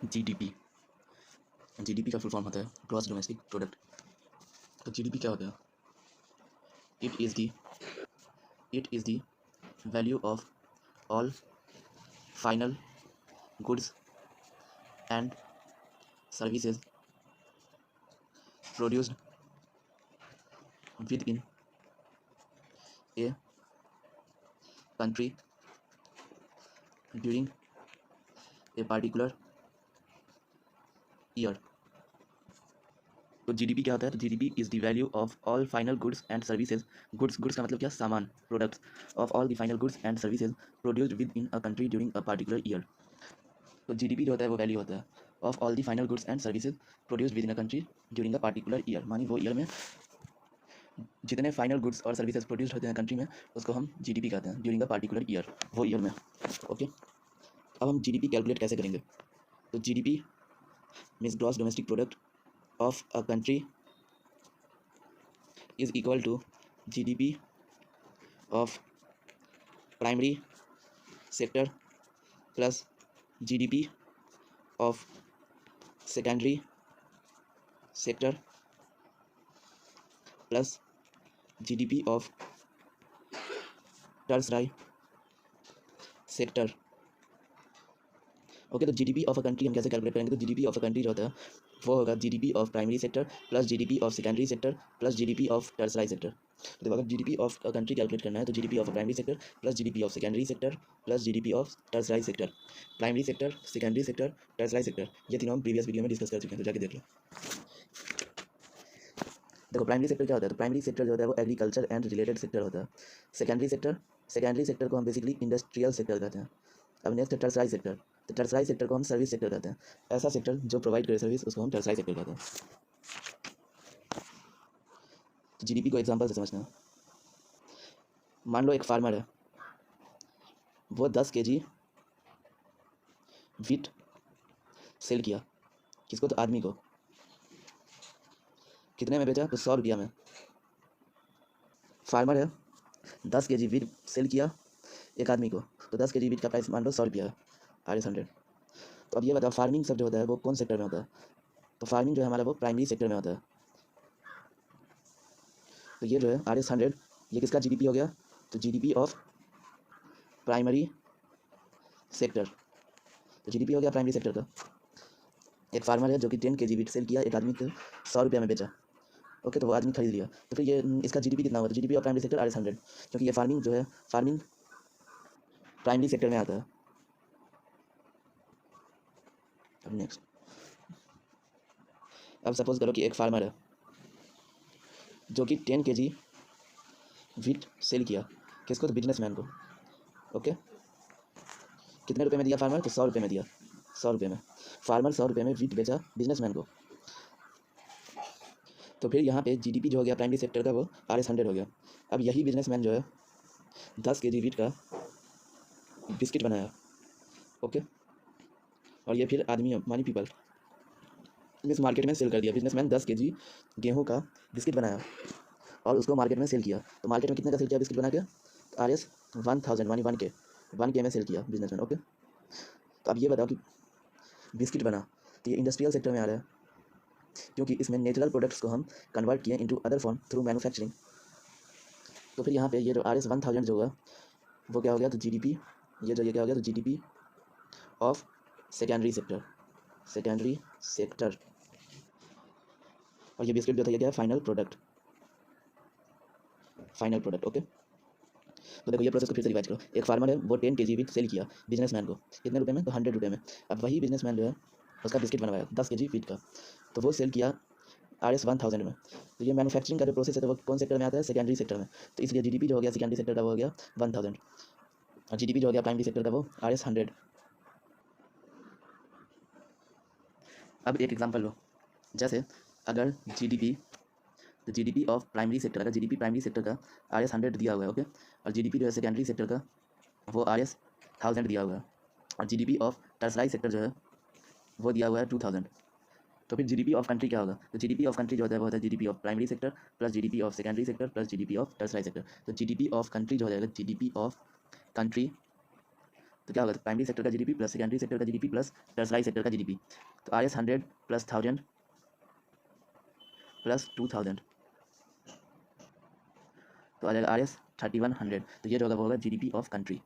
GDP. GDP का full form होता है ग्रॉस डोमेस्टिक प्रोडक्ट। तो जीडीपी क्या होता है? It is the value of all final goods and services produced with in a country during a particular year. तो GDP क्या होता है? तो GDP is the value of all final goods and services. Goods का मतलब क्या? सामान, products. Of all the final goods and services produced with in a country during a particular year. तो जीडीपी जो होता है वो वैल्यू होता है of all the final goods and services produced with in a country during a particular year. मानी वो year में जितने फाइनल गुड्स और सर्विसेज प्रोड्यूस्ड होते हैं कंट्री में, उसको हम जीडीपी कहते हैं ड्यूरिंग अ पार्टिकुलर ईयर, वो ईयर में। ओके, अब हम जीडीपी कैलकुलेट कैसे करेंगे? तो GDP means gross domestic product of a country is equal to GDP of primary sector plus GDP of secondary sector plus GDP of tertiary sector। Okay, तो GDP of a country हम कैसे calculate करेंगे? तो GDP of a country जो होता है वो होगा GDP of primary sector plus GDP of secondary sector plus GDP of tertiary sector. तो देखो, अगर GDP of a country calculate करना है तो GDP of a primary sector plus GDP of secondary sector plus GDP of tertiary sector. Primary sector, secondary sector, tertiary sector, ये तीनों हम previous video में डिस्कस कर चुके हैं, तो जाके देख लो। देखो, प्राइमरी सेक्टर क्या होता है? तो प्राइमरी सेक्टर जो होता है वो एग्रीकल्चर एंड रिलेटेड सेक्टर होता है। सेकेंडरी सेक्टर को हम बेसिकली इंडस्ट्रियल सेक्टर कहते हैं। अब नेक्स्ट है टर्सरारी सेक्टर। तो टर्सरारी सेक्टर को हम सर्विस सेक्टर कहते हैं। ऐसा सेक्टर जो प्रोवाइड करे सर्विस, उसको हम टर्सरारी सेक्टर कहते हैं। तो जीडीपी को एग्जांपल से समझना है। मान लो एक फार्मर है, वो 10 केजी वीट सेल किया। किसको? तो आदमी को। कितने में बेचा? तो 100 रुपया में। फार्मर है, 10 केजी वीट सेल किया एक आदमी को, तो 10 केजी वीट का प्राइस मान लो 100 रुपया है, RS100। तो अब ये बताओ, फार्मिंग सब जो होता है वो कौन सेक्टर में होता है? तो फार्मिंग जो है हमारा वो प्राइमरी सेक्टर में होता है। तो ये जो है RS100, ये किसका जीडीपी हो गया? तो जीडीपी ऑफ प्राइमरी सेक्टर। तो जीडीपी हो गया प्राइमरी सेक्टर का। एक फार्मर है जो कि 10 केजी वीट सेल किया एक आदमी को 100 रुपया में बेचा। ओके, तो वो आदमी खरीद लिया, तो फिर ये इसका जीडीपी कितना हुआ? तो GDP of primary sector RS100, क्योंकि ये फार्मिंग जो है, फार्मिंग प्राइमरी सेक्टर में आता है। अब नेक्स्ट, अब सपोज करो कि एक फार्मर है जो कि 10 केजी वीट सेल किया। किसको? तो बिजनेसमैन को। ओके, कितने रुपए में दिया फार्मर? तो 100 रुपये में दिया। 100 रुपये में फार्मर 100 रुपये में वीट बेचा बिजनेसमैन को। तो फिर यहाँ पे जीडीपी जो हो गया प्राइमरी सेक्टर का वो RS100 हो गया। अब यही बिजनेसमैन जो है 10 केजी वीट का बिस्किट बनाया। ओके, और ये फिर आदमी मानी पीपल इस मार्केट में सेल कर दिया। बिजनेसमैन 10 केजी गेहूँ का बिस्किट बनाया और उसको मार्केट में सेल किया। तो मार्केट में कितने का सेल किया बिस्किट बना के? RS1000 मानी 1K में सेल किया बिजनेसमैन। ओके, तो अब ये बताओ कि बिस्किट बना, तो ये इंडस्ट्रियल सेक्टर में आ रहा है, क्योंकि इसमें नेचुरल प्रोडक्ट्स को हम कन्वर्ट किए into other form through manufacturing. तो फिर यहाँ पे ये जो RS1000 जो होगा वो क्या हो गया? तो जीडीपी, ये क्या हो गया? तो जीडीपी ऑफ सेकेंडरी सेक्टर। और ये बिस्किट जो था ये क्या है? Final product. ओके, तो देखो ये प्रोसेस को फिर से रिवाइज करो। एक फार्मर है, वो 10 केजी वीट सेल किया बिजनेसमैन को। कितने रुपए में? तो 100 रुपये में। अब वही बिजनेसमैन जो है उसका बिस्किट बनवाया 10 केजी वीट का, तो वो सेल किया RS1000 में। तो ये मैन्युफैक्चरिंग का जो प्रोसेस है तो वो कौन सेक्टर में आता है? सेकेंडरी सेक्टर में। तो इसलिए जीडीपी जो हो गया सेकेंडरी सेक्टर का वो हो गया 1000, और जीडीपी जो हो गया प्राइमरी सेक्टर का वो RS100। अब एक एग्जांपल लो, जैसे अगर जीडीपी, तो जीडीपी ऑफ प्राइमरी सेक्टर का, जीडीपी प्राइमरी सेक्टर का RS100 दिया हुआ है। ओके, और जीडीपी जो है सेकेंडरी सेक्टर का वो RS1000 दिया हुआ है, और जीडीपी ऑफ टर्सरारी सेक्टर जो है वो दिया हुआ है 2000। तो फिर जीडीपी ऑफ कंट्री क्या होगा? तो जीडीपी ऑफ कंट्री जो होता है वो होता है GDP of primary sector plus GDP of secondary sector plus GDP of tertiary sector. तो जीडीपी ऑफ कंट्री जो हो जाएगा जीडीपी ऑफ कंट्री, तो क्या होगा, तो प्राइमरी सेक्टर का जीडीपी प्लस सेकेंडरी सेक्टर का जीडीपी प्लस टर्सरारी सेक्टर का जीडीपी, तो RS 100 प्लस 1000 प्लस 2000, तो आ जाएगा RS 3100। तो ये जो होगा वो होगा GDP of country.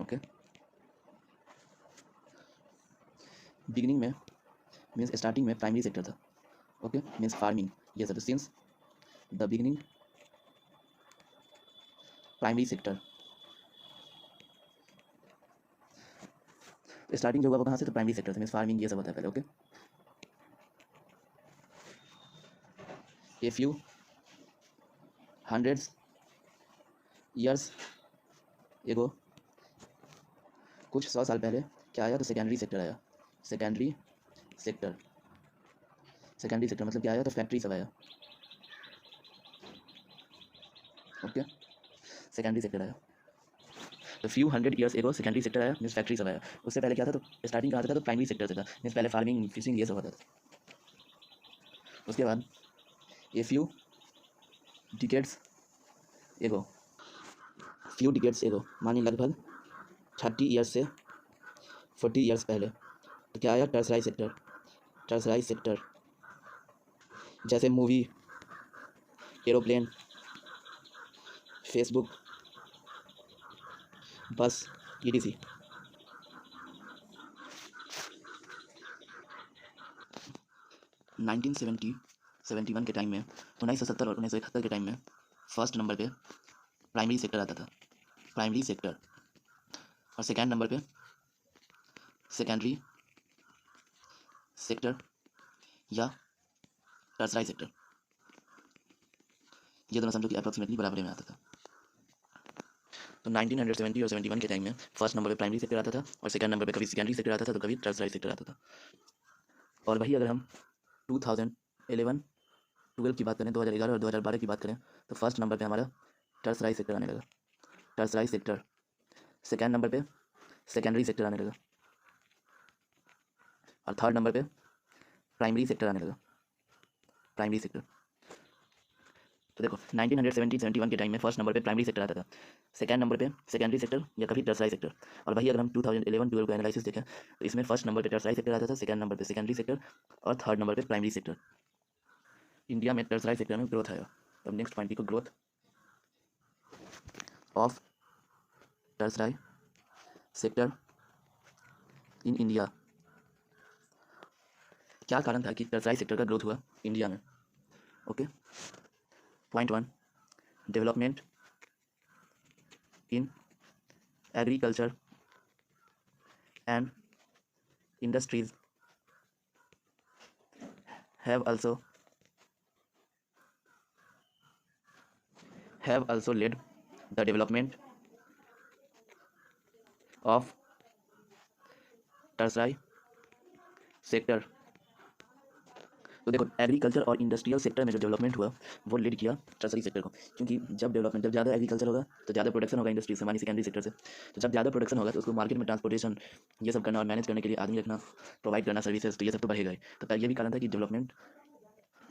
Okay, beginning में मीन्स स्टार्टिंग में प्राइमरी सेक्टर था। ओके, मीन्स फार्मिंग, ये सब since the beginning primary sector. Starting जो होगा वो कहाँ से, तो प्राइमरी सेक्टर से, मीन्स फार्मिंग ये सब होता है पहले। Okay, a few hundreds years ago, कुछ 100 साल पहले क्या आया, तो सेकेंडरी सेक्टर आया। सेकेंडरी सेक्टर, सेकेंडरी सेक्टर मतलब क्या आया, तो फैक्ट्री सब आया। ओके, सेकेंडरी सेक्टर आया, तो few 100 years ago secondary sector आया, मीन्स फैक्ट्री सब आया। उससे पहले क्या था, तो स्टार्टिंग कहाँ से था, तो प्राइमरी सेक्टर से था, मीन्स पहले फार्मिंग फिशिंग ये सब होता था। उसके बाद ए फ्यू डिकेड्स एगो, फ्यू डिकेड्स एगो मानिए लगभग 30 ईयर्स से 40 ईयर्स पहले, तो क्या आया, टर्सरारी सेक्टर। टर्सरारी सेक्टर जैसे मूवी, एरोप्लेन, फेसबुक, बस, ETC। 1971 के टाइम में, 1970 और 1971 के टाइम में फर्स्ट नंबर पे प्राइमरी सेक्टर आता था, प्राइमरी सेक्टर, और सेकेंड नंबर पे सेकेंडरी सेक्टर या टर्सरारी सेक्टर। ये दोनों समझो कि अप्रॉक्सीमेटली बराबर में आता था। तो 1970 और 71 के टाइम में फर्स्ट नंबर पे प्राइमरी सेक्टर आता था, और सेकंड नंबर पे कभी सेकेंडरी सेक्टर आता था, तो कभी टर्सरारी सेक्टर आता था। और वही अगर हम 2011 12 की बात करें, 2011 और 2012 की बात करें, तो फर्स्ट नंबर पे हमारा टर्सरारी सेक्टर आने लगा, टर्सरारी सेक्टर। सेकेंड नंबर पे सेकेंडरी सेक्टर आने लगा, और थर्ड नंबर पे प्राइमरी सेक्टर आने लगा, प्राइमरी सेक्टर। तो देखो 1970-71 के टाइम में फर्स्ट नंबर पे प्राइमरी सेक्टर आता था, सेकंड नंबर पे सेकेंडरी सेक्टर या कभी टर्सरारी सेक्टर। और वही अगर हम 2011-12 का एनालिसिस देखें, तो इसमें फर्स्ट नंबर पे टर्सरारी सेक्टर आता था, सेकंड नंबर पे सेकेंडरी सेक्टर, और थर्ड नंबर पे प्राइमरी सेक्टर। इंडिया में टर्सरारी सेक्टर में ग्रोथ आया। अब नेक्स्ट पॉइंट देखो, growth of tertiary sector in India. क्या कारण था कि टर्सरारी सेक्टर का ग्रोथ हुआ इंडिया में? Okay, point 1, development in agriculture and industries have also led the development of tertiary sector। तो देखो एग्रीकल्चर और इंडस्ट्रियल सेक्टर में जो डेवलपमेंट हुआ वो लीड किया टर्सरी सेक्टर को, क्योंकि जब ज़्यादा एग्रीकल्चर होगा तो ज़्यादा प्रोडक्शन होगा इंडस्ट्री से, मानी सेकेंडरी सेक्टर से। तो जब ज़्यादा प्रोडक्शन होगा तो उसको मार्केट में ट्रांसपोर्टेशन ये सब करना और मैनेज करने के लिए आदमी रखना, प्रोवाइड करना सर्विसेज, तो ये सब तो बढ़ेगा ही। तो ये भी कारण था कि डेवलपमेंट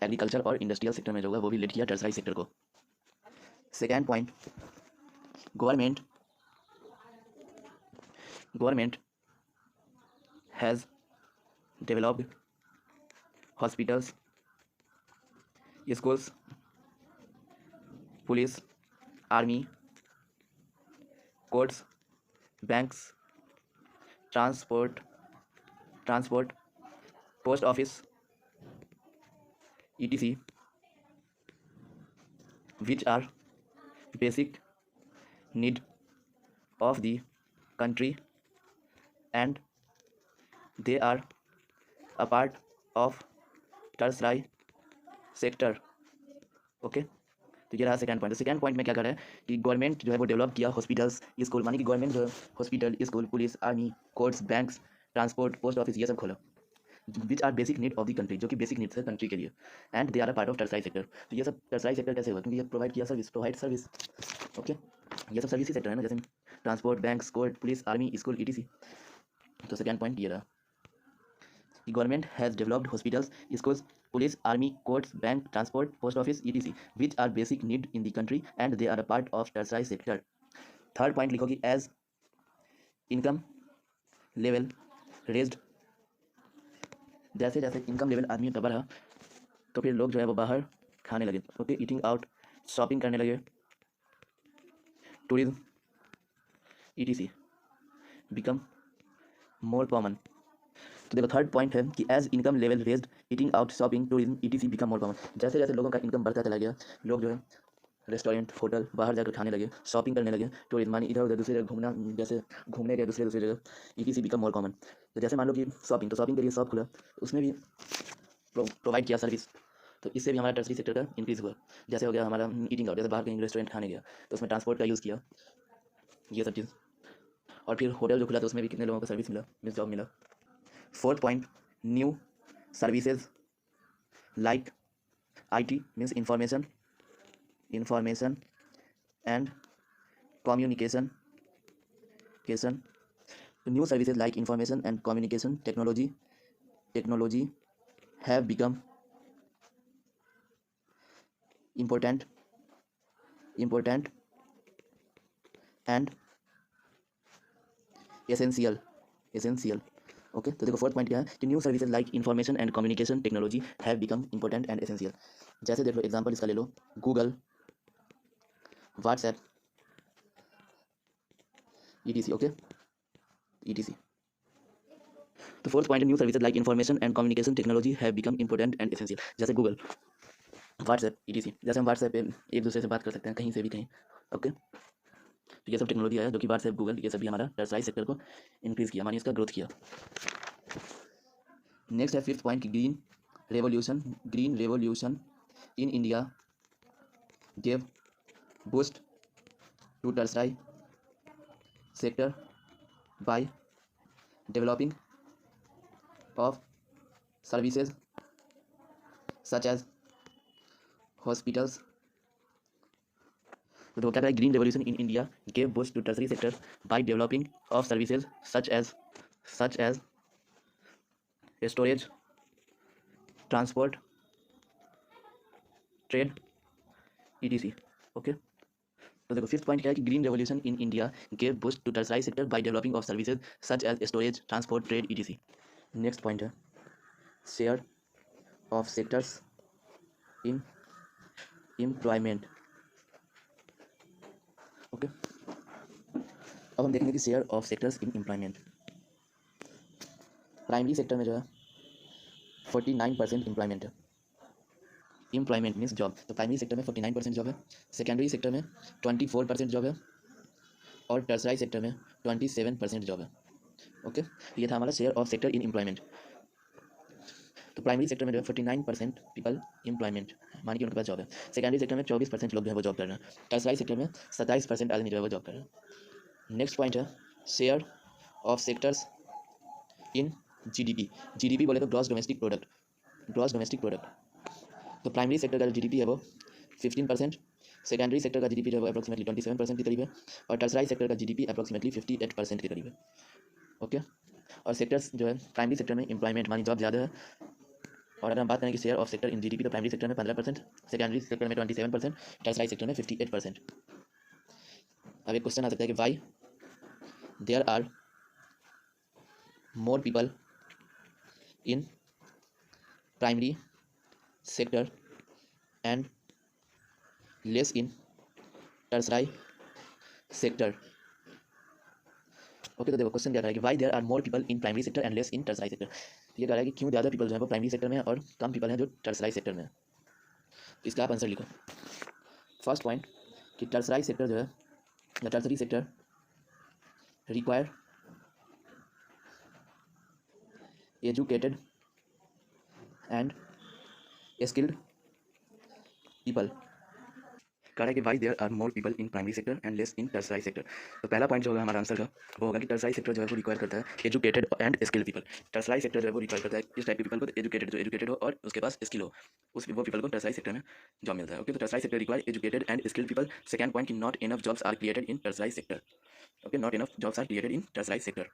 एग्रीकल्चर और इंडस्ट्रियल सेक्टर में जो होगा वो भी लीड किया टर्सरी सेक्टर को। Second point, government has developed hospitals, schools, police, army, courts, banks, transport post office, ETC, which are basic need of the country and they are a part of tertiary sector। Okay, तो ये रहा second point. Second point में क्या कर रहा है कि government जो है वो डेवलप किया हॉस्पिटल्स, स्कूल, मानी कि गवर्नमेंट जो है hospital, school, police, army, courts, banks, transport, post office ये सब खोला, which are basic need of the country, जो कि बेसिक नीड्स है कंट्री के लिए, and they are a part of tertiary sector. तो ये सब टर्सरारी सेक्टर कैसे हुआ, क्योंकि ये प्रोवाइड किया सर्विस। ओके, ये सब सर्विस ही सेक्टर है ना, जैसे transport, banks, court, police, army, school, ETC। तो सेकेंड पॉइंट ये रहा, government has developed hospitals, schools, police, army, courts, bank, transport, post office, etc., which are basic need in the country and they are a part of tertiary sector। Third point लिखो कि as income level raised, जैसे जैसे income level आदमी का बढ़ा तो फिर लोग जो है वो बाहर खाने लगे, ओके, ईटिंग आउट, शॉपिंग करने लगे, tourism etc become more common. तो देखो थर्ड पॉइंट है कि as income level raised eating out, shopping, tourism etc become more common. जैसे जैसे लोगों का इनकम बढ़ता चला गया, लोग जो है रेस्टोरेंट, होटल, बाहर जाकर खाने लगे, शॉपिंग करने लगे, टूरिज्म मानी इधर उधर दूसरी जगह घूमना, जैसे घूमने गए दूसरी दूसरी जगह, ईटीसी बिकम मोर कॉमन। तो जैसे मान लो कि शॉपिंग, तो शॉपिंग के लिए शॉप खुला, उसमें भी प्रोवाइड किया सर्विस, तो इससे भी हमारा टर्सरी सेक्टर का इंक्रीज़ हुआ। जैसे हो गया हमारा ईटिंग आउट, जैसे बाहर कहीं रेस्टोरेंट खाने गया तो उसमें ट्रांसपोर्ट का यूज़ किया, ये सब चीज़। और फिर होटल जो खुला तो उसमें भी कितने लोगों को सर्विस मिला, मीन्स जॉब मिला। Fourth point, new services like IT means information and communication, new services like information and communication technology have become important and essential। Okay, तो देखो फोर्थ पॉइंट क्या है कि new services like information and communication technology have become important and essential. जैसे देख लो example इसका ले लो, Google, WhatsApp, ETC, okay, ETC. तो fourth point, new services like information and communication technology have become important and essential. जैसे Google, WhatsApp, etc. जैसे हम व्हाट्सएप पे एक दूसरे से बात कर सकते हैं कहीं से भी कहीं, ओके। तो ये सब टेक्नोलॉजी है जो कि व्हाट्सएप, गूगल, ये सभी हमारा टर्सराइज सेक्टर को इंक्रीज़ किया, मानिए इसका ग्रोथ किया। नेक्स्ट है फिफ्थ पॉइंट कि green revolution in India gave boost to tertiary sector by developing of services such as hospitals. तो क्या है, green revolution in India gave boost to tertiary sector by developing of services such as storage, transport, trade, ETC, okay. तो देखो fifth point क्या है कि green revolution in India gave boost to tertiary sector by developing of services such as storage, transport, trade, etc. Next point है share of sectors in employment, okay. अब हम देखेंगे कि share of sectors in employment. Primary sector में जो है 49% employment है, employment means job. तो प्राइमरी सेक्टर में 49% जॉब है, सेकेंडरी सेक्टर में 24% जॉब है और टर्सराइज सेक्टर में 27% जॉब है, ओके। तो ये था हमारा share of sector in employment. तो प्राइमरी सेक्टर में जो है 49% पीपल एम्प्लॉयमेंट, मान कि उनके पास जॉब है। सेकेंडरी सेक्टर में 24% लोग जो है वो जॉब कर रहे हैं। टर्सराइज सेक्टर में 27% आदमी जो है वो जॉब कर रहे हैं। नेक्स्ट पॉइंट है share of sectors in GDP. GDP बोले तो ग्रॉस डोमेस्टिक प्रोडक्ट। तो प्राइमरी सेक्टर का जो जीडीपी है वो 15%, सेकेंडरी सेक्टर का जीडीपी जो है वो अप्रोक्सीमेटली 27% के करीब है और टर्सराइज सेक्टर का जीडीपी अप्रोक्सीमेटली 58% के करीब है, ओके। और सेक्टर्स जो है प्राइमरी सेक्टर में एम्प्लॉयमेंट मानी जॉब ज़्यादा है। और अगर हम बात करें कि share of sector in GDP, तो प्राइमरी सेक्टर में 15%, सेकेंडरी सेक्टर में 27%, टर्सराइज सेक्टर में 58%। अब एक क्वेश्चन आ सकता है कि why there are more people in primary sector and less in tertiary sector, okay. तो देखो क्वेश्चन क्या कह रहा है कि why there are more people in primary sector and less in tertiary sector. तो ये कह रहा है कि क्यों ज़्यादा पीपल जो है वो प्राइमरी सेक्टर में है और कम पीपल हैं जो टर्सराइज सेक्टर में है। तो इसका आप आंसर लिखो। फर्स्ट पॉइंट कि टर्सराइज सेक्टर जो है या tertiary sector require educated and skilled people. कह रहा है कि why there are more people in primary sector and less in tertiary sector. तो पहला पॉइंट जो होगा हमारा आंसर का वो होगा कि टर्सराइज सेक्टर जो है वो रिक्वायर करता है educated and skilled people. Tertiary sector जो है वो रिक्वायर करता है किस टाइप के पीपल को, तो एजुकेटेड, जो एजुकेटेड हो और उसके पास स्किल हो, वो पीपल को टर्सराइज सेक्टर में जॉब मिलता है, ओके। तो tertiary sector require educated and skilled people. Second point कि not enough jobs are created in tertiary sector, okay, not enough jobs are created in tertiary sector.